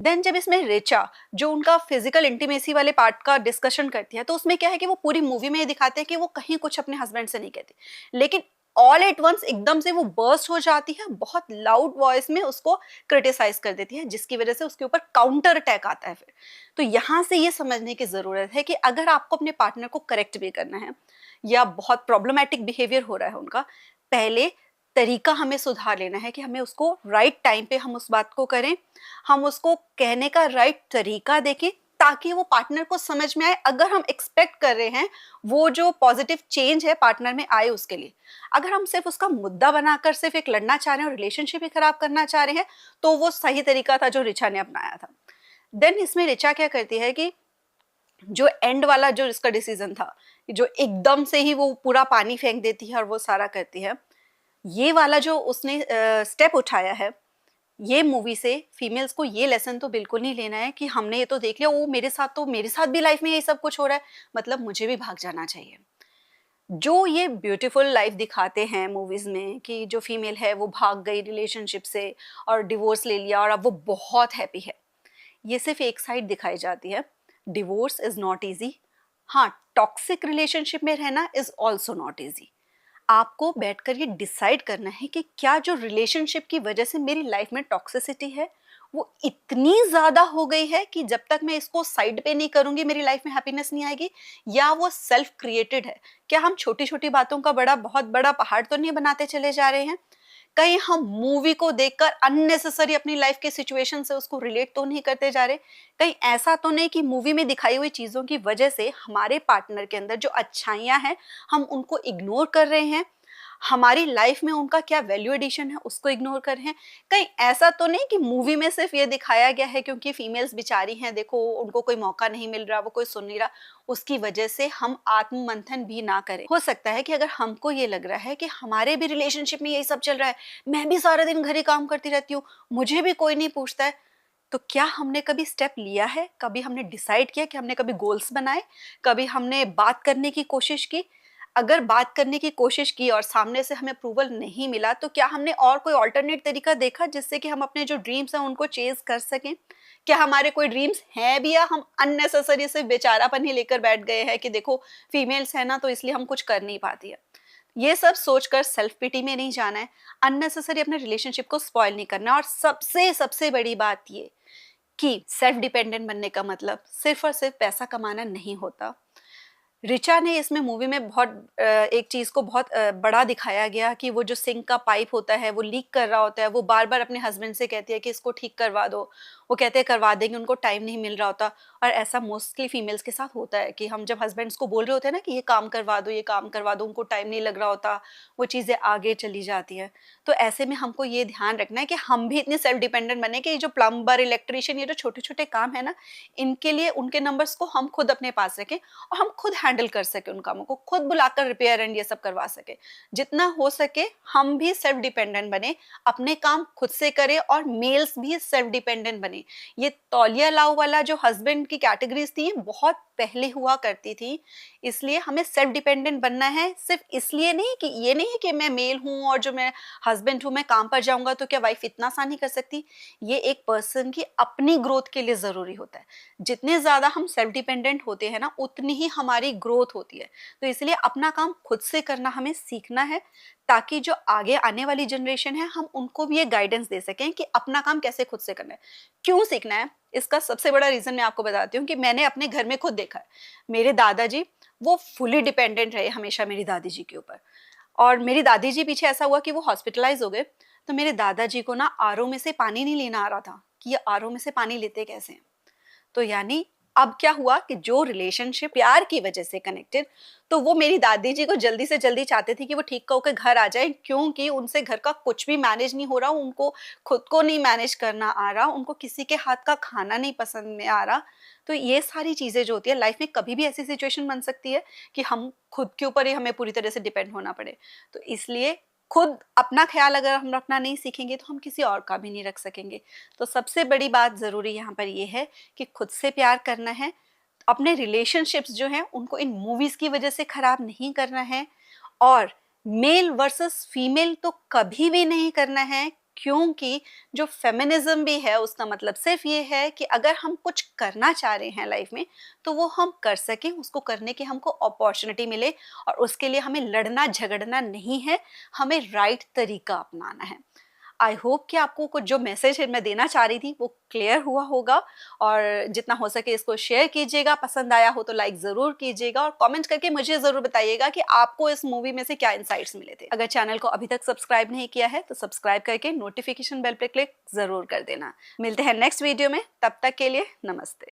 Then जब इसमें रिचा जो उनका फिजिकल इंटीमेसी वाले पार्ट का डिस्कशन करती है, तो उसमें क्या है कि वो पूरी मूवी में ये दिखाते हैं कि वो कहीं कुछ अपने हस्बैंड से नहीं कहती, लेकिन ऑल एट वंस एकदम से वो बर्स्ट हो जाती है, बहुत लाउड वॉइस में उसको क्रिटिसाइज कर देती है, जिसकी वजह से उसके ऊपर काउंटर अटैक आता है फिर। तो यहाँ से ये समझने की जरूरत है कि अगर आपको अपने पार्टनर को करेक्ट भी करना है या बहुत प्रॉब्लमेटिक बिहेवियर हो रहा है उनका, पहले तरीका हमें सुधार लेना है कि हमें उसको राइट टाइम पे हम उस बात को करें, हम उसको कहने का राइट तरीका देखें, ताकि वो पार्टनर को समझ में आए। अगर हम एक्सपेक्ट कर रहे हैं वो जो पॉजिटिव चेंज है पार्टनर में आए उसके लिए, अगर हम सिर्फ उसका मुद्दा बनाकर सिर्फ एक लड़ना चाह रहे हैं और रिलेशनशिप ही खराब करना चाह रहे हैं, तो वो सही तरीका था जो रिचा ने अपनाया था। देन इसमें रिचा क्या करती है कि जो एंड वाला जो इसका डिसीजन था, जो एकदम से ही वो पूरा पानी फेंक देती है और वो सारा करती है, ये वाला जो उसने स्टेप उठाया है, ये मूवी से फीमेल्स को ये लेसन तो बिल्कुल नहीं लेना है कि हमने ये तो देख लिया, वो मेरे साथ भी लाइफ में यही सब कुछ हो रहा है, मतलब मुझे भी भाग जाना चाहिए। जो ये ब्यूटीफुल लाइफ दिखाते हैं मूवीज में कि जो फीमेल है वो भाग गई रिलेशनशिप से और डिवोर्स ले लिया और अब वो बहुत हैप्पी है, ये सिर्फ एक साइड दिखाई जाती है। Divorce is not easy. हाँ, टॉक्सिक रिलेशनशिप में रहना इज ऑल्सो नॉट इजी। आपको बैठकर ये डिसाइड करना है कि क्या जो रिलेशनशिप की वजह से मेरी लाइफ में टॉक्सिसिटी है वो इतनी ज्यादा हो गई है कि जब तक मैं इसको साइड पे नहीं करूंगी मेरी लाइफ में हैप्पीनेस नहीं आएगी, या वो सेल्फ क्रिएटेड है। क्या हम छोटी छोटी बातों का बहुत बड़ा पहाड़ तो नहीं बनाते चले जा रहे हैं? कहीं हम मूवी को देखकर अननेसेसरी अपनी लाइफ के सिचुएशन से उसको रिलेट तो नहीं करते जा रहे? कहीं ऐसा तो नहीं कि मूवी में दिखाई हुई चीजों की वजह से हमारे पार्टनर के अंदर जो अच्छाइयां हैं हम उनको इग्नोर कर रहे हैं, हमारी लाइफ में उनका क्या वैल्यू एडिशन है उसको इग्नोर कर रहे हैं? कहीं ऐसा तो नहीं कि मूवी में सिर्फ ये दिखाया गया है क्योंकि फीमेल्स बेचारी हैं, देखो उनको कोई मौका नहीं मिल रहा, वो कोई सुन नहीं रहा, उसकी वजह से हम आत्म मंथन भी ना करें? हो सकता है कि अगर हमको ये लग रहा है कि हमारे भी रिलेशनशिप में यही सब चल रहा है, मैं भी सारा दिन घर ही काम करती रहती हूँ, मुझे भी कोई नहीं पूछता है, तो क्या हमने कभी स्टेप लिया है? कभी हमने डिसाइड किया? कि हमने कभी गोल्स बनाए? कभी हमने बात करने की कोशिश की? अगर बात करने की कोशिश की और सामने से हमें अप्रूवल नहीं मिला, तो क्या हमने और कोई ऑल्टरनेट तरीका देखा जिससे कि हम अपने जो ड्रीम्स हैं उनको चेज कर सकें? क्या हमारे कोई ड्रीम्स हैं भी, या हम अननेसेसरी से बेचारापन ही लेकर बैठ गए हैं कि देखो फीमेल्स है ना तो इसलिए हम कुछ कर नहीं पाती है? ये सब सोचकर सेल्फ पिटी में नहीं जाना है, अननेसेसरी अपने रिलेशनशिप को स्पॉइल नहीं करना है। और सबसे सबसे बड़ी बात ये कि सेल्फ डिपेंडेंट बनने का मतलब सिर्फ और सिर्फ पैसा कमाना नहीं होता। रिचा ने इसमें मूवी में एक चीज को बहुत बड़ा दिखाया गया कि वो जो सिंक का पाइप होता है वो लीक कर रहा होता है, वो बार बार अपने हस्बैंड से कहती है कि इसको ठीक करवा दो, वो कहते हैं करवा देंगे, उनको टाइम नहीं मिल रहा होता। और ऐसा मोस्टली फीमेल्स के साथ होता है कि हम जब हस्बैंड्स को बोल रहे होते हैं ना कि ये काम करवा दो, ये काम करवा दो, उनको टाइम नहीं लग रहा होता, वो चीजें आगे चली जाती हैं। तो ऐसे में हमको ये ध्यान रखना है कि हम भी इतने सेल्फ डिपेंडेंट बने कि ये जो प्लम्बर, इलेक्ट्रिशियन, ये जो छोटे छोटे काम है ना, इनके लिए उनके नंबर्स को हम खुद अपने पास रखें और हम खुद हैंडल कर सके, उन कामों को खुद बुलाकर रिपेयर एंड ये सब करवा सके। जितना हो सके हम भी सेल्फ डिपेंडेंट बने, अपने काम खुद से करें, और मेल्स भी सेल्फ डिपेंडेंट बने। ये तौलिया लाओ वाला जो हस्बैंड की कैटेगरीज थी बहुत पहले हुआ करती थी, इसलिए हमें सेल्फ डिपेंडेंट बनना है। सिर्फ इसलिए नहीं कि ये नहीं कि मैं मेल हूं और जो मैं हस्बैंड हूं मैं काम पर जाऊंगा तो क्या वाइफ इतना सा नहीं कर सकती? ये एक पर्सन की अपनी ग्रोथ के लिए जरूरी होता है। जितने ज्यादा हम सेल्फ डिपेंडेंट होते हैं ना उतनी ही हमारी ग्रोथ होती है। तो इसलिए अपना काम खुद से करना हमें सीखना है, ताकि जो आगे आने वाली जनरेशन है हम उनको भी ये गाइडेंस दे सकें कि अपना काम कैसे खुद से करना है। क्यों सीखना है, इसका सबसे बड़ा रीजन मैं आपको बताती हूँ कि मैंने अपने घर में खुद देखा है। मेरे दादाजी वो फुली डिपेंडेंट रहे हमेशा मेरी दादी जी के ऊपर, और मेरी दादी जी पीछे ऐसा हुआ कि वो हॉस्पिटलाइज हो गए, तो मेरे दादाजी को ना आरओ में से पानी नहीं लेना आ रहा था कि ये आरओ में से पानी लेते कैसे हैं। तो यानी अब क्या हुआ कि जो रिलेशनशिप प्यार की वजह से कनेक्टेड, तो वो मेरी दादी जी को जल्दी से जल्दी चाहते थे कि वो ठीक होकर घर आ जाए, क्योंकि उनसे घर का कुछ भी मैनेज नहीं हो रहा, उनको खुद को नहीं मैनेज करना आ रहा, उनको किसी के हाथ का खाना नहीं पसंद में आ रहा। तो ये सारी चीजें जो होती है लाइफ में, कभी भी ऐसी सिचुएशन बन सकती है कि हम खुद के ऊपर ही हमें पूरी तरह से डिपेंड होना पड़े। तो इसलिए खुद अपना ख्याल अगर हम रखना नहीं सीखेंगे तो हम किसी और का भी नहीं रख सकेंगे। तो सबसे बड़ी बात जरूरी यहाँ पर ये है कि खुद से प्यार करना है, अपने रिलेशनशिप्स जो हैं उनको इन मूवीज की वजह से खराब नहीं करना है, और मेल वर्सेस फीमेल तो कभी भी नहीं करना है, क्योंकि जो फेमिनिज्म भी है उसका मतलब सिर्फ ये है कि अगर हम कुछ करना चाह रहे हैं लाइफ में तो वो हम कर सकें, उसको करने की हमको अपॉर्चुनिटी मिले, और उसके लिए हमें लड़ना झगड़ना नहीं है, हमें राइट तरीका अपनाना है। आई होप कि आपको कुछ जो मैसेज है मैं देना चाह रही थी वो क्लियर हुआ होगा, और जितना हो सके इसको शेयर कीजिएगा, पसंद आया हो तो लाइक ज़रूर कीजिएगा, और कमेंट करके मुझे ज़रूर बताइएगा कि आपको इस मूवी में से क्या इंसाइट्स मिले थे। अगर चैनल को अभी तक सब्सक्राइब नहीं किया है तो सब्सक्राइब करके नोटिफिकेशन बेल पे क्लिक ज़रूर कर देना। मिलते हैं नेक्स्ट वीडियो में, तब तक के लिए नमस्ते।